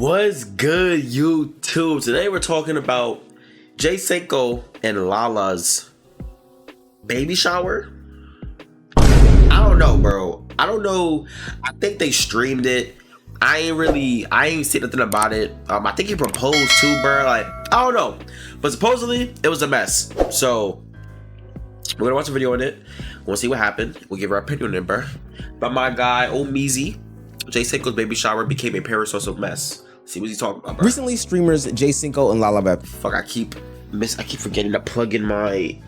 What's good, YouTube? Today we're talking about Jay Cinco and Lala's baby shower. I don't know, bro. I don't know. I think they streamed it. I ain't seen nothing about it. I think he proposed too, bro. Like, I don't know. But supposedly it was a mess. So we're gonna watch a video on it. We'll see what happened. We'll give our opinion on it, bro. But my guy, Omizi, Jay Cinco's baby shower became a parasocial mess. See what he's talking about, bro. Recently, streamers Jay Cinco and Lala. Fuck, I keep forgetting to plug in my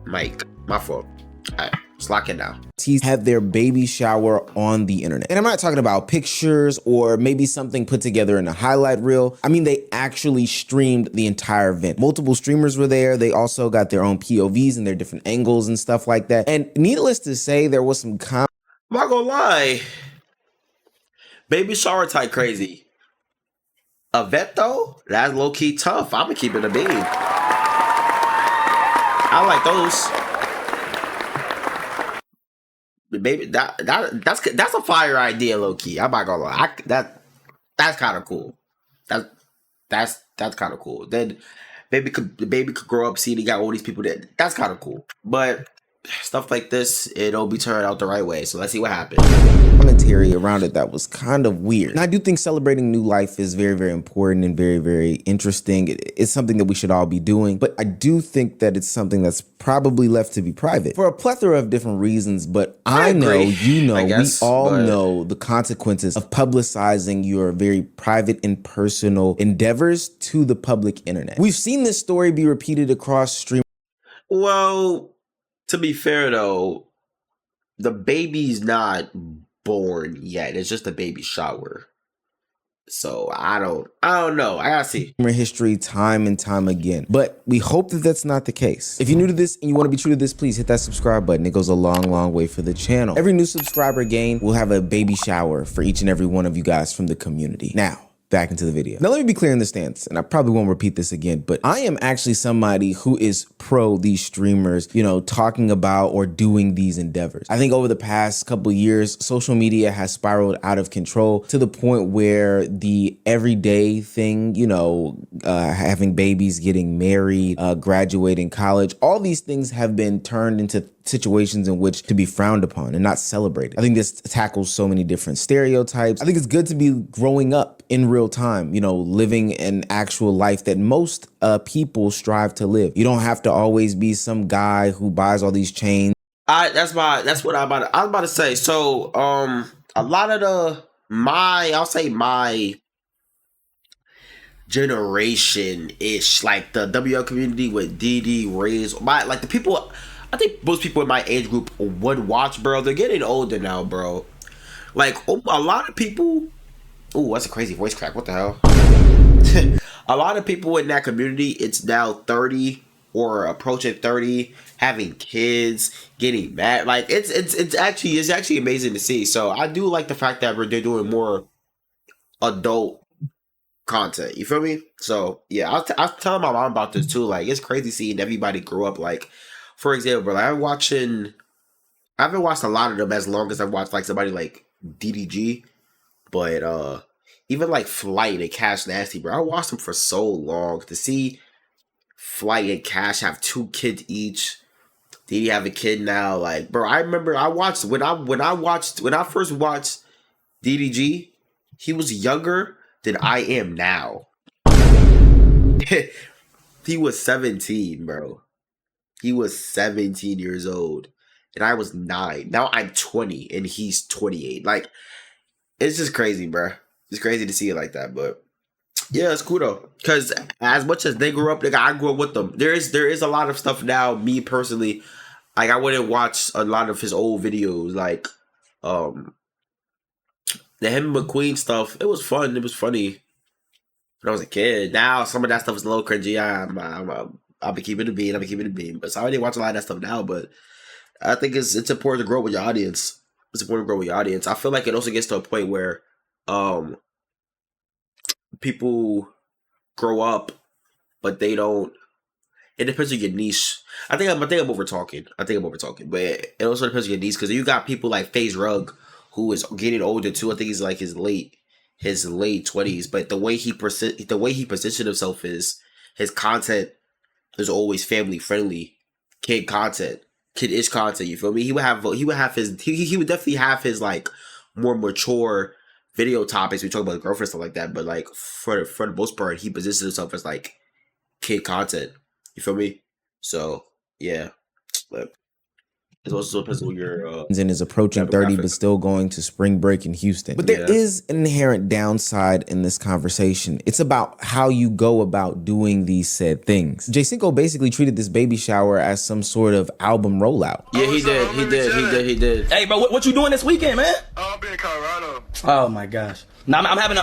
mic. My fault. Alright, let's lock it down. Had their baby shower on the internet. And I'm not talking about pictures or maybe something put together in a highlight reel. I mean, they actually streamed the entire event. Multiple streamers were there. They also got their own POVs and their different angles and stuff like that. And needless to say, there was some I'm not gonna lie. Baby shower type crazy. A vet though, that's low key tough. I'ma keep it a bean. I like those. The baby, that's a fire idea, low key. I'm not gonna lie. That's kind of cool. That's kind of cool. Then the baby could grow up, see they got all these people there. That's kind of cool. But stuff like this, it'll be turned out the right way. So let's see what happens. Commentary around it that was kind of weird. And I do think celebrating new life is very, very important and very, very interesting. It's something that we should all be doing. But I do think that it's something that's probably left to be private for a plethora of different reasons. But I know, you know, we all know the consequences of publicizing your very private and personal endeavors to the public internet. We've seen this story be repeated across stream. Well, to be fair though, the baby's not born yet. It's just a baby shower. So I don't know. I gotta see. History time and time again. But we hope that that's not the case. If you're new to this and you want to be true to this, please hit that subscribe button. It goes a long, long way for the channel. Every new subscriber gain will have a baby shower for each and every one of you guys from the community. Now, back into the video. Now, let me be clear in the stance, and I probably won't repeat this again, but I am actually somebody who is pro these streamers, you know, talking about or doing these endeavors. I think over the past couple of years, social media has spiraled out of control to the point where the everyday thing, you know, having babies, getting married, graduating college, all these things have been turned into situations in which to be frowned upon and not celebrated. I think this tackles so many different stereotypes. I think it's good to be growing up in real time, you know, living an actual life that most people strive to live. You don't have to always be some guy who buys all these chains. That's what I was about to say. So a lot of I'll say my generation-ish, like the WL community with DD, Rays, like the people, I think most people in my age group would watch, bro. They're getting older now, bro. Like, a lot of people... Ooh, that's a crazy voice crack. What the hell? A lot of people in that community, it's now 30 or approaching 30, having kids, getting married. Like, it's actually amazing to see. So, I do like the fact that they're doing more adult content. You feel me? So, yeah, I was telling my mom about this, too. Like, it's crazy seeing everybody grow up, like... For example, like I haven't watched a lot of them as long as I've watched like somebody like DDG, but even like Flight and Cash Nasty, bro. I watched them for so long. To see Flight and Cash have 2 kids each, DD have a kid now, like, bro. I remember I watched when I first watched DDG, he was younger than I am now. He was 17, bro. He was 17 years old, and I was 9. Now I'm 20, and he's 28. Like, it's just crazy, bro. It's crazy to see it like that, but yeah, it's cool though. Because as much as they grew up, I grew up with them. There is a lot of stuff now. Me personally, like I wouldn't watch a lot of his old videos, like the him and McQueen stuff. It was fun. It was funny when I was a kid. Now some of that stuff is a little cringy. I'll be keeping it a bean. But so I already watch a lot of that stuff now, but I think it's important to grow with your audience. It's important to grow with your audience. I feel like it also gets to a point where people grow up, but they don't. It depends on your niche. I think I'm over talking. But it also depends on your niche because you got people like FaZe Rug, who is getting older too. I think he's like his late his late 20s, but the way he positioned himself is his content is always family friendly, kid-ish content. You feel me? He would definitely have his like more mature video topics. We talk about girlfriend stuff like that, but like for the most part, he positions himself as like kid content. You feel me? So yeah, but it's also depends on your and is approaching 30 but still going to spring break in Houston. But there is an inherent downside in this conversation. It's about how you go about doing these said things. Jay Cinco basically treated this baby shower as some sort of album rollout. Yeah, he did. Hey, bro, what you doing this weekend, man? I'll be in Colorado. Oh my gosh. Now I'm having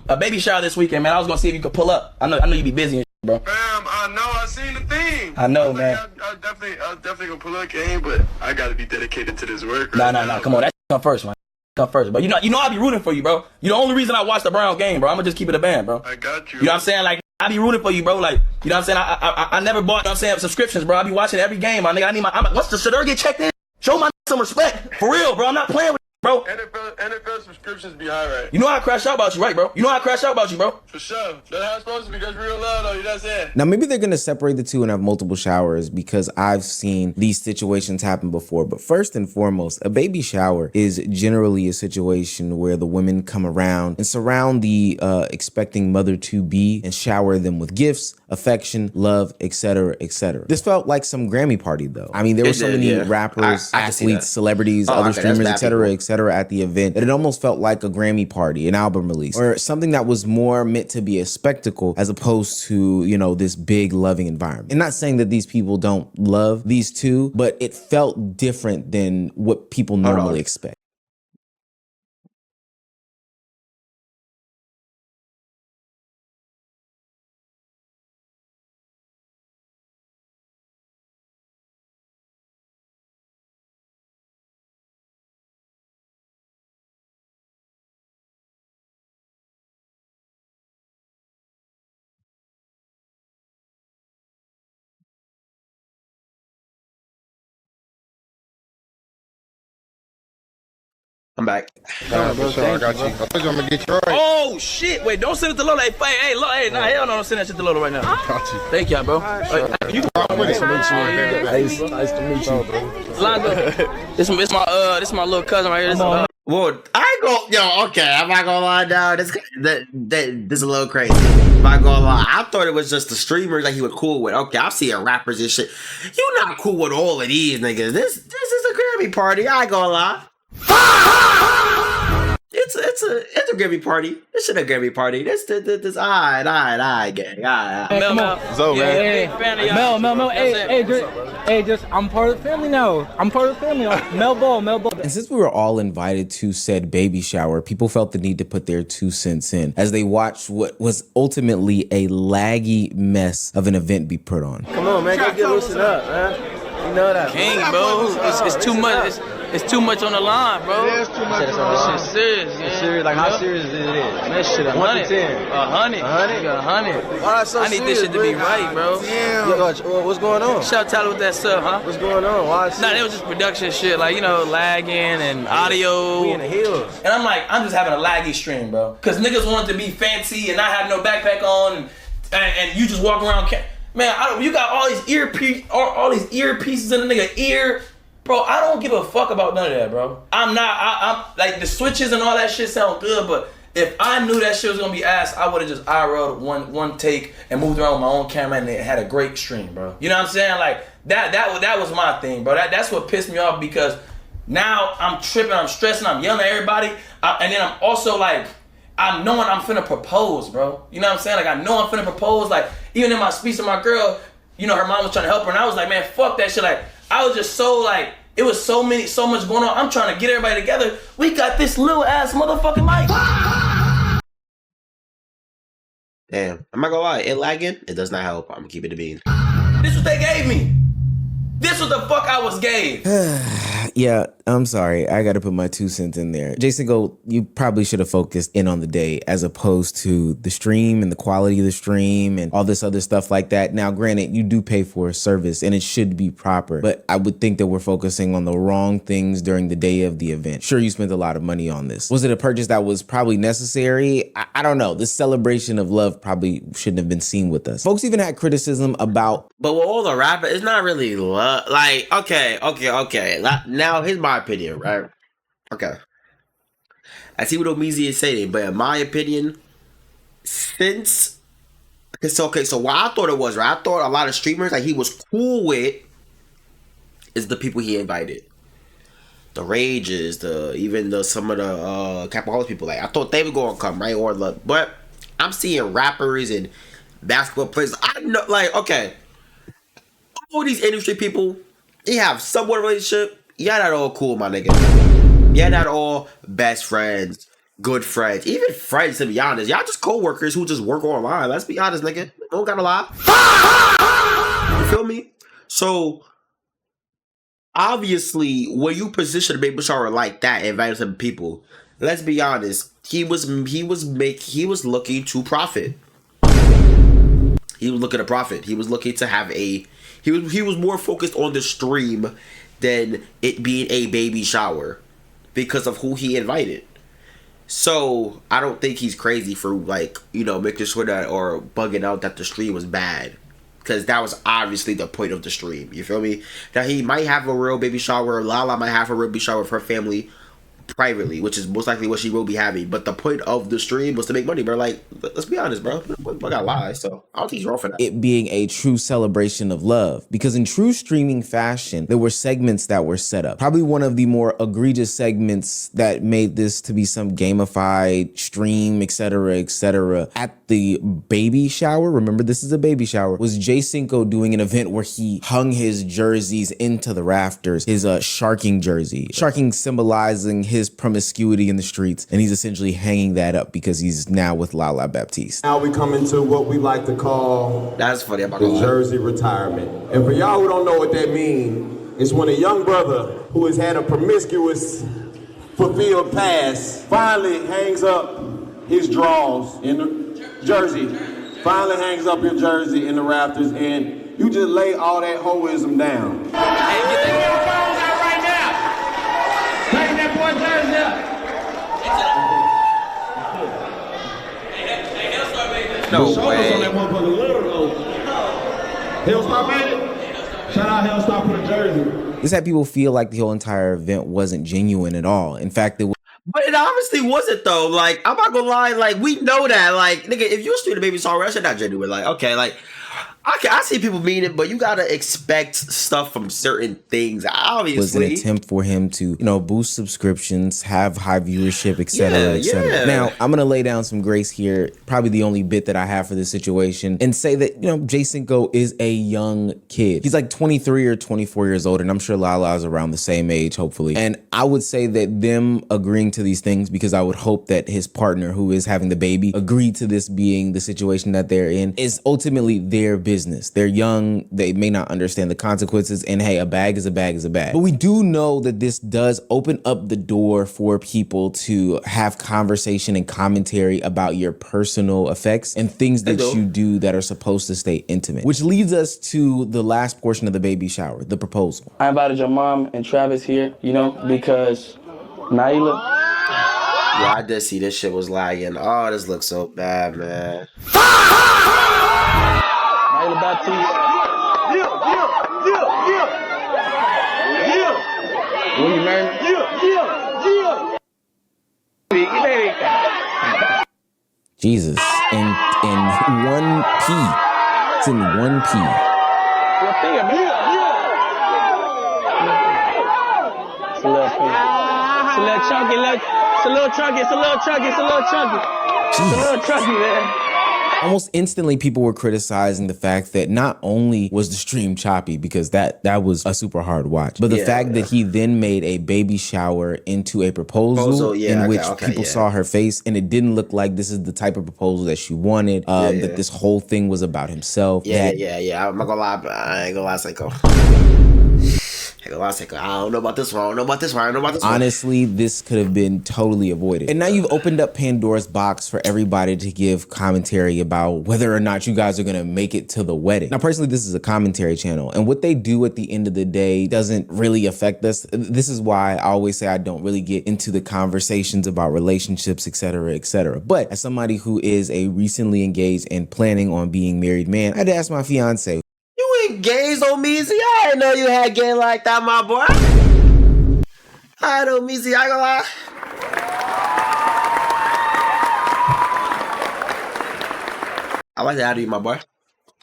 a baby shower this weekend, man. I was gonna see if you could pull up. I know you be busy and shit, bro. Fam, I know. I seen the thing. I know, man. I definitely gonna pull up game, but I gotta be dedicated to this work. Nah. Come on, that come first, man. Come first, but you know I be rooting for you, bro. You the only reason I watch the Browns game, bro. I'm gonna just keep it a band, bro. I got you. You know what I'm saying? Like I be rooting for you, bro. Like you know what I'm saying? I never bought, you know what I'm saying, subscriptions, bro. I be watching every game, my nigga. I need what's the should I get checked in? Show my some respect, for real, bro. I'm not playing with you, bro. NFL subscriptions be high, right? You know how I crash out about you, right, bro? You know how I crash out about you, bro. For sure. That's how it's supposed to be. That's real love, though. You know what I'm saying? Now, maybe they're going to separate the two and have multiple showers because I've seen these situations happen before. But first and foremost, a baby shower is generally a situation where the women come around and surround the expecting mother-to-be and shower them with gifts, affection, love, etc., etc. This felt like some Grammy party, though. I mean, there were so many rappers, athletes, celebrities, other streamers, etc., at the event that it almost felt like a Grammy party, an album release, or something that was more meant to be a spectacle as opposed to, you know, this big loving environment. And not saying that these people don't love these two, but it felt different than what people normally expect. I'm back. I got you. I told you I'm gonna get you right. Oh shit! Wait, don't send it to Lola. Hey, nah, hell no, don't send that shit to Lola right now. Got you. Thank y'all, bro. You Nice to meet you, bro. Lonzo, this my little cousin right here. Well, I go, okay, I'm not gonna lie now. This is a little crazy. I'm not gonna lie. I thought it was just the streamers that he was cool with. Okay, I'm seeing rappers and shit. You not cool with all of these niggas. This is a Grammy party. I ain't gonna lie. It's a Grammy party. This shit a Grammy party. This alright, gang. Mel, What's up, man? Mel, hey, just I'm part of the family now. Mel Ball. And since we were all invited to said baby shower, people felt the need to put their 2 cents in as they watched what was ultimately a laggy mess of an event be put on. Come on, man, go get loosened up, man. You know that. King, bro. It's too much. It's too much on the line, bro. Yeah, it's too much on the line. This shit's serious, man. Serious, like how serious is it? Man, shit, 100. 10. 100. 100. Why so I need this shit to be right, bro. Damn. What's going on? Shout Tyler with that stuff, huh? What's going on? Why? Nah, it was just production shit, like, you know, lagging and audio. We in the hills. And I'm like, I'm just having a laggy stream, bro. Cause niggas wanted to be fancy and not have no backpack on, and you just walk around. Man, you got all these earpieces in the nigga ear. Bro, I don't give a fuck about none of that, bro. I'm like, the switches and all that shit sound good, but if I knew that shit was gonna be ass, I would've just IRL'd one take and moved around with my own camera and it had a great stream, bro. You know what I'm saying? Like, that was my thing, bro. That's what pissed me off, because now I'm tripping, I'm stressing, I'm yelling at everybody, and then I'm also like, I'm knowing I'm finna propose, bro. You know what I'm saying? Like, I know I'm finna propose. Like, even in my speech to my girl, you know, her mom was trying to help her, and I was like, man, fuck that shit. Like, I was just so like, it was so much going on. I'm trying to get everybody together. We got this little ass motherfucking mic. Damn, I'm not gonna lie. It lagging. It does not help. I'm gonna keep it a bean. This what they gave me. This what the fuck I was gave. Yeah, I'm sorry. I got to put my 2 cents in there. Jay Cinco, you probably should have focused in on the day as opposed to the stream and the quality of the stream and all this other stuff like that. Now, granted, you do pay for a service and it should be proper, but I would think that we're focusing on the wrong things during the day of the event. Sure, you spent a lot of money on this. Was it a purchase that was probably necessary? I don't know. This celebration of love probably shouldn't have been seen with us. Folks even had criticism about. But with all the rappers, it's not really love. Like, okay. Now, here's my opinion, right? Okay. I see what Omizi is saying, but in my opinion, since so what I thought it was, right? I thought a lot of streamers that he was cool with is the people he invited. The Rages, some of the Capaholics people. Like, I thought they were gonna come, right? But I'm seeing rappers and basketball players. I know, like, okay, all these industry people, they have somewhat of a relationship. Y'all not all cool, my nigga. Y'all not all best friends, good friends, even friends, to be honest. Y'all just co-workers who just work online. Let's be honest, nigga. Don't gotta lie. You feel me? So, obviously, when you position a baby shower like that, inviting some people, let's be honest, he was looking to profit. He was looking to profit. He was looking to have he was more focused on the stream than it being a baby shower because of who he invited. So I don't think he's crazy for, like, you know, making sure that or bugging out that the stream was bad, because that was obviously the point of the stream. You feel me? That he might have a real baby shower. Lala might have a real baby shower with her family privately, which is most likely what she will be having. But the point of the stream was to make money, bro. Like, let's be honest, bro. I gotta lie, so I don't think he's wrong for that. It being a true celebration of love, because in true streaming fashion, there were segments that were set up. Probably one of the more egregious segments that made this to be some gamified stream, etc. At the baby shower, remember this is a baby shower, was Jay Cinco doing an event where he hung his jerseys into the rafters, his sharking jersey. Sharking symbolizing his promiscuity in the streets, and he's essentially hanging that up because he's now with Lala Baptiste. Now we come into what we like to call That's funny. the jersey retirement. And for y'all who don't know what that means, it's when a young brother who has had a promiscuous fulfilled past finally hangs up his drawers in the jersey, finally hangs up your jersey in the rafters, and you just lay all that hoism down. No way. way. On that motherfucker little though. Hellstar made it. Shout out Hellstar for the jersey. This had people feel like the whole entire event wasn't genuine at all. In fact, it was. But it obviously wasn't, though. Like, I'm not gonna lie. Like, we know that. Like, nigga, if you're a street of baby shower, that shit not genuine. Like, okay, like, I see people mean it, but you gotta expect stuff from certain things. Obviously, was an attempt for him to, you know, boost subscriptions, have high viewership, etc. Yeah. Now, I'm gonna lay down some grace here, probably the only bit that I have for this situation, and say that, you know, Jay Cinco is a young kid. He's like 23 or 24 years old, and I'm sure Lala is around the same age, hopefully. And I would say that them agreeing to these things, because I would hope that his partner, who is having the baby, agreed to this being the situation that they're in, is ultimately their business. They're young, they may not understand the consequences, and hey, a bag is a bag is a bag. But we do know that this does open up the door for people to have conversation and commentary about your personal effects and things that you do that are supposed to stay intimate. Which leads us to the last portion of the baby shower, the proposal. I invited your mom and Travis here, you know, because Naila. Yeah, I did see this shit was lagging. Oh, this looks so bad, man. Naila Baptiste. Will you marry me? Jesus, in 1P. It's in 1P. It's a little pink. It's a little chunky, it's a little chunky, it's a little chunky, it's a little chunky. It's a little chunky, man. Almost instantly, people were criticizing the fact that not only was the stream choppy, because that was a super hard watch, but the fact that he then made a baby shower into a proposal in which people saw her face, and it didn't look like this is the type of proposal that she wanted, that this whole thing was about himself. Yeah. I'm not gonna lie, but I ain't gonna lie, Psycho. Hey, I don't know about this one. I don't know about this one. I don't know about this one. Honestly, this could have been totally avoided. And now you've opened up Pandora's box for everybody to give commentary about whether or not you guys are gonna make it to the wedding. Now, personally, this is a commentary channel, and what they do at the end of the day doesn't really affect us. This is why I always say I don't really get into the conversations about relationships, etc., etc. But as somebody who is a recently engaged and planning on being married man, I had to ask my fiance, You engaged on Meezy? I didn't know you had game like that, my boy. I know Meezy, I ain't gonna lie. I like that out of you, my boy.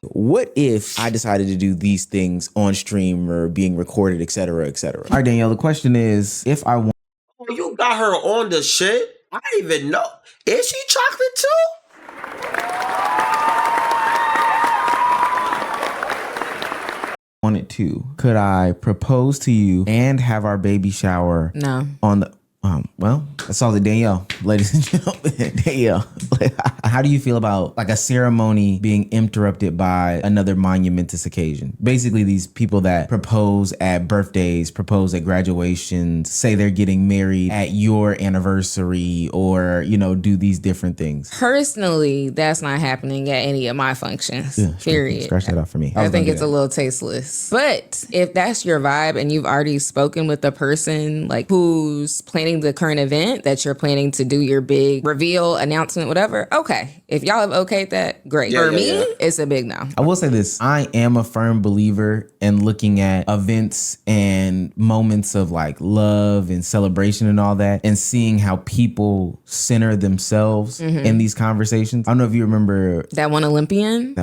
what if I decided to do these things on stream or being recorded, etc., etc.? All right, Danielle, the question is, if I want... Oh, you got her on the shit? I didn't even know. Is she chocolate too? wanted to, could I propose to you and have our baby shower No. on the well, that's all the Danielle, ladies and gentlemen. Danielle, how do you feel about like a ceremony being interrupted by another monumentous occasion? Basically, these people that propose at birthdays, propose at graduations, say they're getting married at your anniversary, or, you know, do these different things. Personally, that's not happening at any of my functions. Yeah, period. Scratch that off for me. I think it's a little tasteless. But if that's your vibe and you've already spoken with the person like who's planning the current event that you're planning to do your big reveal, announcement, whatever, okay. If y'all have okayed that, great. For me, it's a big no. I will say this. I am a firm believer in looking at events and moments of like love and celebration and all that, and seeing how people center themselves in these conversations. I don't know if you remember That one Olympian?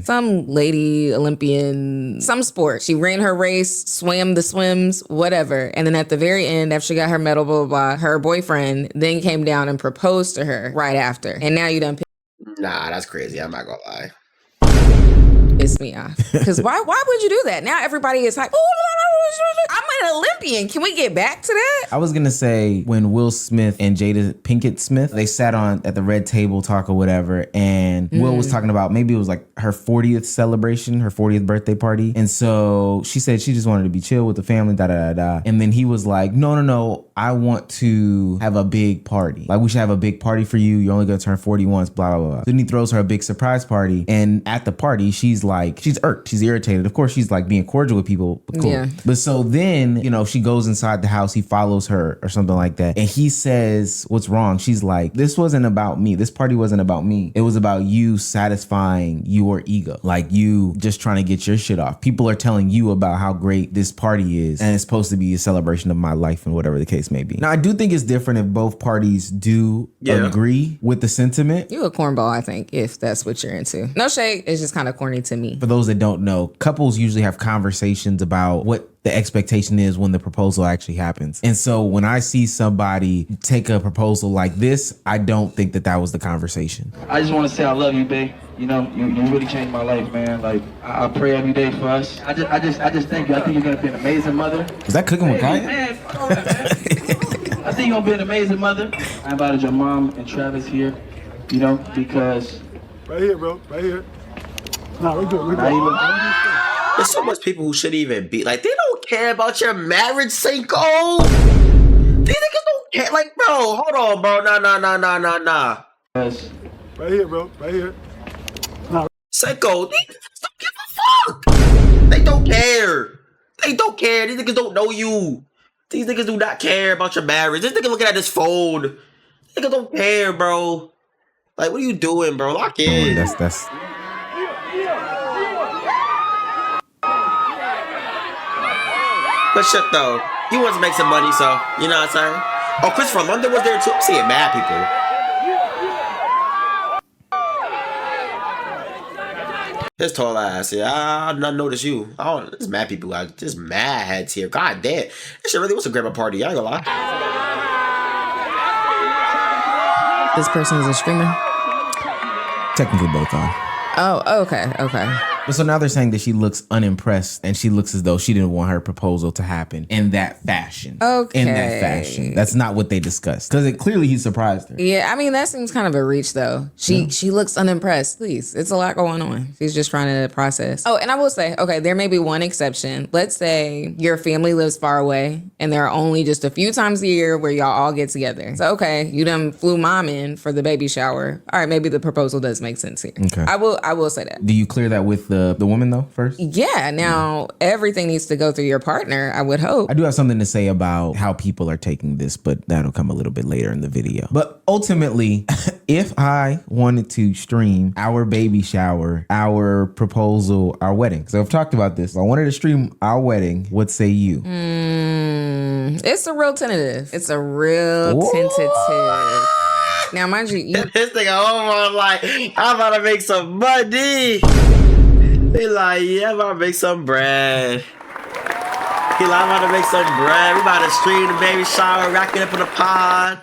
Some lady Olympian, some sport. She ran her race, swam the swims, whatever. And then at the very end, after she got her medal, blah, blah, blah, her boyfriend then came down and proposed to her right after. And now you done Nah, that's crazy. I'm not gonna lie. piss me off. Because why would you do that? Now everybody is like, oh, I'm an Olympian. Can we get back to that? I was gonna say when Will Smith and Jada Pinkett Smith, they sat on at the red table talk or whatever, and Will was talking about maybe it was like her 40th celebration, her 40th birthday party. And so she said she just wanted to be chill with the family, da da da da. And then he was like, no, I want to have a big party. Like, we should have a big party for you. You're only gonna turn 40 once, blah, blah, blah. Then he throws her a big surprise party. And at the party, she's like, she's irked, she's irritated. Of course, she's like being cordial with people, but cool. Yeah. But so then, you know, she goes inside the house, he follows her or something like that. And he says, what's wrong? She's like, this wasn't about me. This party wasn't about me. It was about you satisfying your ego. Like, you just trying to get your shit off. People are telling you about how great this party is, and it's supposed to be a celebration of my life and whatever the case may be. Now, I do think it's different if both parties do agree with the sentiment. You a cornball, I think, if that's what you're into. No shade, it's just kind of corny to me. For those that don't know, couples usually have conversations about what the expectation is when the proposal actually happens. And so when I see somebody take a proposal like this, I don't think that was the conversation. I just want to say I love you, babe. You know, you really changed my life, man. Like, I pray every day for us. I just thank you. I think you're gonna be an amazing mother. Is that cooking with Kaya? Man, fuck all that, man. I think you're gonna be an amazing mother. I invited your mom and Travis here, you know, because Right here, bro. Right here. Nah, we're good. We're now you good. look There's so much people who shouldn't even be like, they don't care about your marriage, Cinco. These niggas don't care. Like, bro, hold on, bro. Nah. Right here, bro. Right here. Cinco, these niggas don't give a fuck. They don't care. They don't care. These niggas don't know you. These niggas do not care about your marriage. This nigga looking at his phone. These niggas don't care, bro. Like, what are you doing, bro? Lock in. That's But shit, though, he wants to make some money, so, you know what I'm saying? Oh, Christopher London was there, too. I'm seeing mad people. His tall ass, yeah, I not notice you. Oh, there's mad people out. There's mad heads here. God damn. This shit really was a grandma party. I ain't gonna lie. This person is a streamer? technically both on. Oh, okay. But so now they're saying that she looks unimpressed and she looks as though she didn't want her proposal to happen in that fashion. Okay. In that fashion. That's not what they discussed. Because clearly he surprised her. Yeah, I mean, that seems kind of a reach, though. She looks unimpressed. Please, it's a lot going on. She's just trying to process. Oh, and I will say, okay, there may be one exception. Let's say your family lives far away and there are only just a few times a year where y'all all get together. So, okay, you done flew mom in for the baby shower. All right, maybe the proposal does make sense here. Okay. I will say that. Do you clear that with the woman, though, first? Yeah, now everything needs to go through your partner, I would hope. I do have something to say about how people are taking this, but that'll come a little bit later in the video. But ultimately, if I wanted to stream our baby shower, our proposal, our wedding, so I've talked about this. If I wanted to stream our wedding, what say you? It's a real tentative. It's a real tentative. Now, mind you, This nigga over like, I'm about to make some money. He like, yeah, I'm about to make some bread. He like, I'm about to make some bread. We about to stream the baby shower, rack it up in the pod.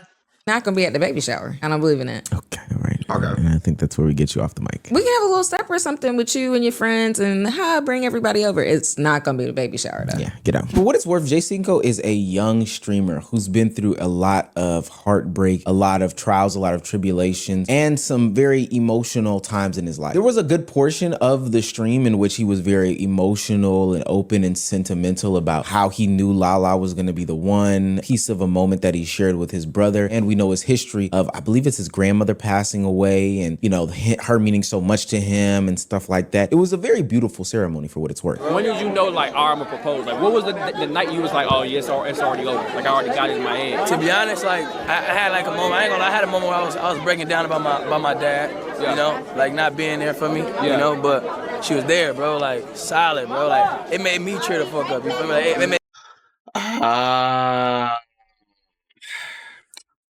not gonna be at the baby shower. I don't believe in that. Okay, all right. Okay. And I think that's where we get you off the mic. We can have a little step or something with you and your friends and bring everybody over. It's not gonna be the baby shower though. Yeah, get out. For what it's worth, Jay Cinco is a young streamer who's been through a lot of heartbreak, a lot of trials, a lot of tribulations, and some very emotional times in his life. There was a good portion of the stream in which he was very emotional and open and sentimental about how he knew Lala was going to be the one, piece of a moment that he shared with his brother. And we know his history of, I believe it's his grandmother passing away and, you know, her meaning so much to him and stuff like that. It was a very beautiful ceremony for what it's worth. When did you know, like, I'm gonna propose? Like, what was the night you was like, oh, yeah, it's already over? Like, I already got it in my head. To be honest, like, I had like a moment, I ain't gonna lie, I had a moment where I was breaking down about my dad, you know, like not being there for me, you know, but she was there, bro, like, solid, bro, like, it made me cheer the fuck up, you feel me? Like, it made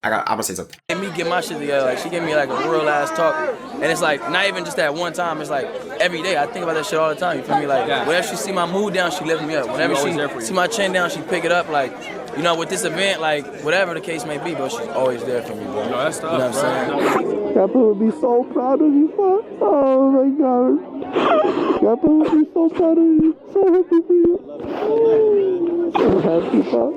I'm gonna say something. Made me get my shit together. Like, she gave me like a real ass talk, and it's like not even just that one time. It's like every day. I think about that shit all the time. You feel me? Like whenever she see my mood down, she lift me up. Whenever she see my chin down, she pick it up. Like, you know, with this event, like whatever the case may be, but she's always there for me, bro. No, that's tough, you know what I'm saying? Papa would be so proud of you, Pop. Oh my God. Papa would be so proud of you. So happy for you. So happy, Pop.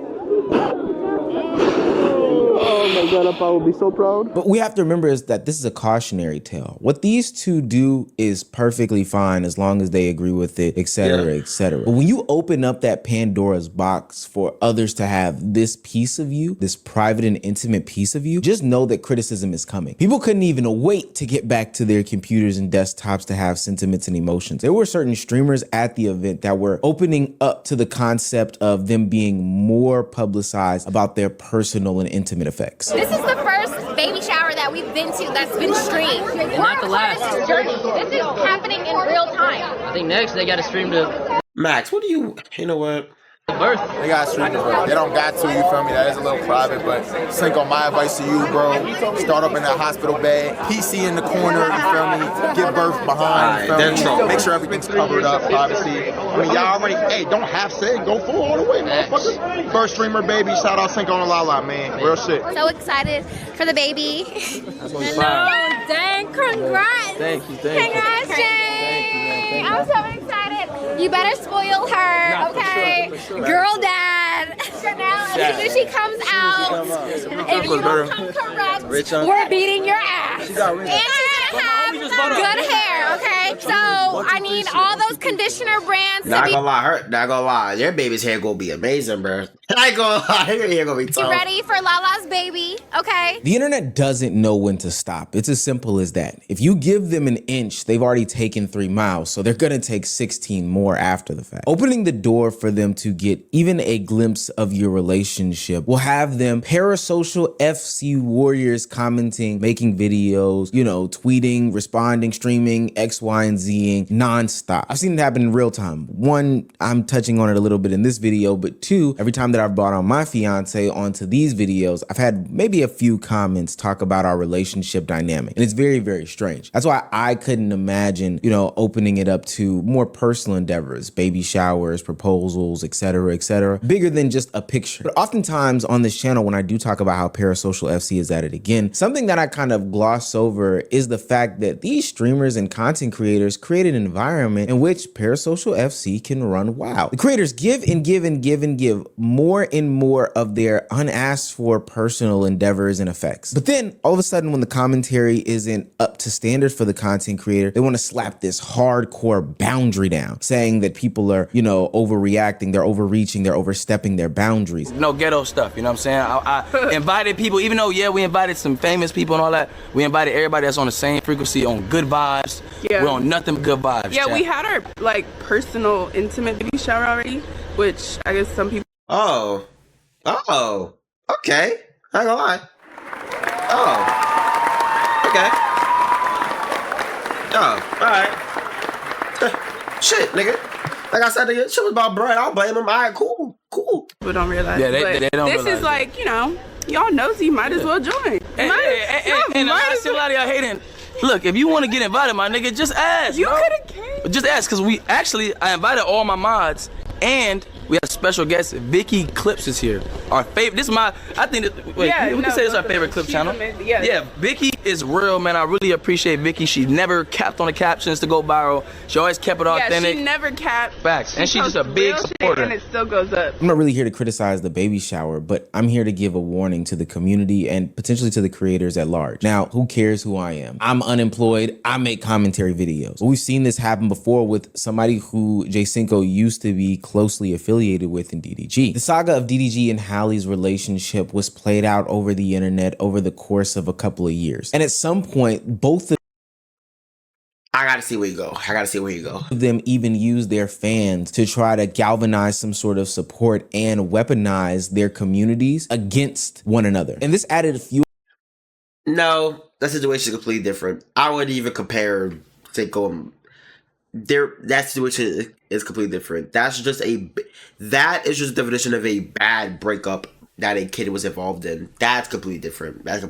Oh my God, Papa would be so proud. But we have to remember is that this is a cautionary tale. What these two do is perfectly fine as long as they agree with it, etc., etc. But when you open up that Pandora's box for others to have this piece of you, this private and intimate piece of you, just know that criticism is coming. People couldn't even wait to get back to their computers and desktops to have sentiments and emotions. There were certain streamers at the event that were opening up to the concept of them being more publicized about their personal and intimate effects. This is the first baby shower that we've been to that's been streamed. We're not the last. This journey. This is happening in real time. I think next they got to stream the Max, what do you know what? birth. They got to stream the birth. They don't got to, you feel me? That is a little private, but Cinco, my advice to you, bro, start up in that hospital bed, PC in the corner, you feel me? Get birth behind, you feel me? Make sure everything's covered up, privacy. I mean, y'all already, hey, don't have say, go full all the way, motherfucker. First streamer, baby, shout out Cinco and Lala, man. Real shit. So excited for the baby. That's what No, dang, congrats. Thank you. Congrats, Jay. I'm so excited. You better spoil her, okay? For sure. Girl dad. So now, as soon as she comes out, if you don't come correct, we're beating your ass. And she's gonna have good hair, okay? So I need all those conditioner brands to Not be gonna lie, your baby's hair gonna be amazing, bro. I ain't gonna lie, your hair gonna be tough. ready for Lala's baby, okay? The internet doesn't know when to stop. It's as simple as that. If you give them an inch, they've already taken 3 miles, so they're gonna take 16 more after the fact. Opening the door for them to get even a glimpse of your relationship will have them Parasocial FC warriors commenting, making videos, you know, tweeting, responding, streaming, X, Y, and Zing nonstop. I've seen it happen in real time. 1, I'm touching on it a little bit in this video, but 2, every time that I've brought on my fiance onto these videos, I've had maybe a few comments talk about our relationship dynamic. And it's very, very strange. That's why I couldn't imagine, you know, opening it up to more personal endeavors, baby showers, proposals, etc., etc., bigger than just a picture. But oftentimes on this channel, when I do talk about how Parasocial FC is at it again, something that I kind of gloss over is the fact that these streamers and content content creators create an environment in which Parasocial FC can run wild. The creators give and give and give and give more and more of their unasked for personal endeavors and effects. But then all of a sudden, when the commentary isn't up to standard for the content creator, they want to slap this hardcore boundary down, saying that people are, you know, overreacting, they're overreaching, they're overstepping their boundaries. No ghetto stuff, you know what I'm saying? I invited people, even though, yeah, we invited some famous people and all that, we invited everybody that's on the same frequency, on good vibes. Yeah. We're on nothing but good vibes. Yeah, chat. we had our, like, personal, intimate baby shower already, which I guess some people... Oh, okay. I ain't gonna lie. Oh, okay. Oh, alright. Shit, nigga. Like I said, nigga, shit was about bread. I'll blame him. Alright, cool. People don't realize. Yeah, they don't this realize is like, you know, y'all nosy, might as well join. And honestly, a lot of y'all hating. Look, if you want to get invited, my nigga, just ask. You bro. could have came. Just ask, because we actually, I invited all my mods, and we have a special guest. Vicky Clips is here. Our favorite. This is my. I think. We can say this is our favorite clip channel. Yeah, Vicky is real, man. I really appreciate Vicky. She never capped on the captions to go viral. She always kept it authentic. Yeah, she never capped. Facts, and she's just a big supporter. And it still goes up. I'm not really here to criticize the baby shower, but I'm here to give a warning to the community and potentially to the creators at large. Now, who cares who I am? I'm unemployed. I make commentary videos. But we've seen this happen before with somebody who Jay Cinco used to be closely affiliated with in DDG. The saga of DDG and Hallie's relationship was played out over the internet over the course of a couple of years. And at some point, both of I gotta see where you go. of them even used their fans to try to galvanize some sort of support and weaponize their communities against one another. And this added a few. No, that situation is completely different. I wouldn't even compare Cinco and that situation is completely different. That is just a definition of a bad breakup that a kid was involved in. That's completely different. I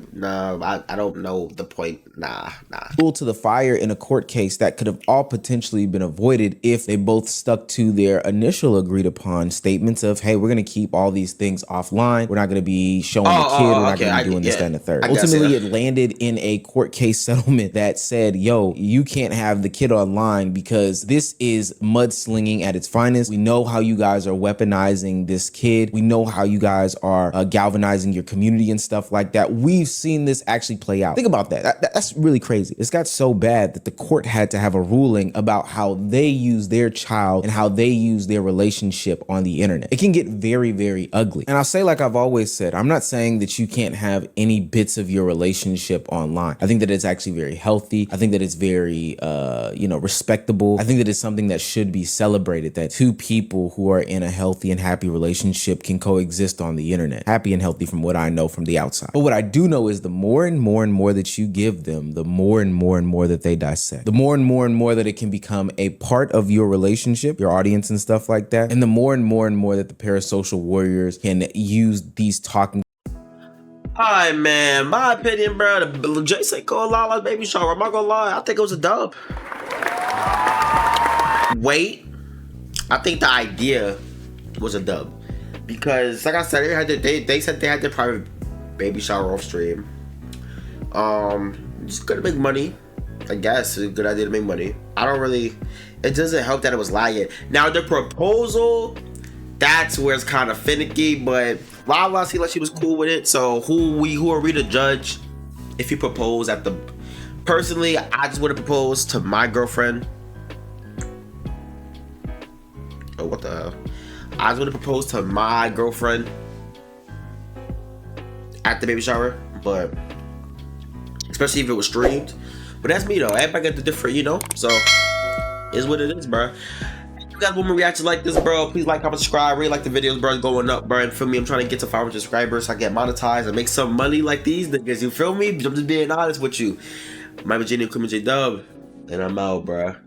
don't know the point. Nah. Fuel to the fire in a court case that could have all potentially been avoided if they both stuck to their initial agreed upon statements of, hey, we're going to keep all these things offline. We're not going to be showing the kid. We're not going to be doing this, that, and the third. Ultimately, it landed in a court case settlement that said, yo, you can't have the kid online because this is mudslinging at its finest. We know how you guys are weaponizing this kid. We know how you guys are galvanizing your community and stuff like that. We've seen this actually play out. Think about that. That's really crazy. It's got so bad that the court had to have a ruling about how they use their child and how they use their relationship on the internet. It can get very, very ugly. And I'll say, like I've always said, I'm not saying that you can't have any bits of your relationship online. I think that it's actually very healthy. I think that it's very, respectable. I think that it's something that should be celebrated, that two people who are in a healthy and happy relationship can coexist on the internet. Happy and healthy from what I know from the outside. But what I do know is the more and more and more that you give them, the more and more and more that they dissect. The more and more that it can become a part of your relationship, your audience and stuff like that. And the more and more that the parasocial warriors can use these talking. Hi, man. My opinion, bro. The Jay Cinco and Lala baby shower. I'm not gonna lie. I think it was a dub. Wait. I think the idea was a dub. Because, like I said, they said they had their private baby shower off stream. Just gonna make money. I guess it's a good idea to make money. It doesn't help that it was lagging. Now, the proposal, that's where it's kind of finicky, but Lala seemed like she was cool with it. So, who are we to judge if he proposed at the... Personally, I just would have proposed to my girlfriend. Oh, what the hell? I was going to propose to my girlfriend at the baby shower, but especially if it was streamed. But that's me though. Everybody got the different, so it's what it is, bro. If you guys want more reactions like this, bro, please like, comment, subscribe. Really like the videos, bro. Going up, bro. And feel me, I'm trying to get to 500 subscribers so I get monetized and make some money like these niggas. You feel me? I'm just being honest with you. My Virginia Criminal J Dub, and I'm out, bro.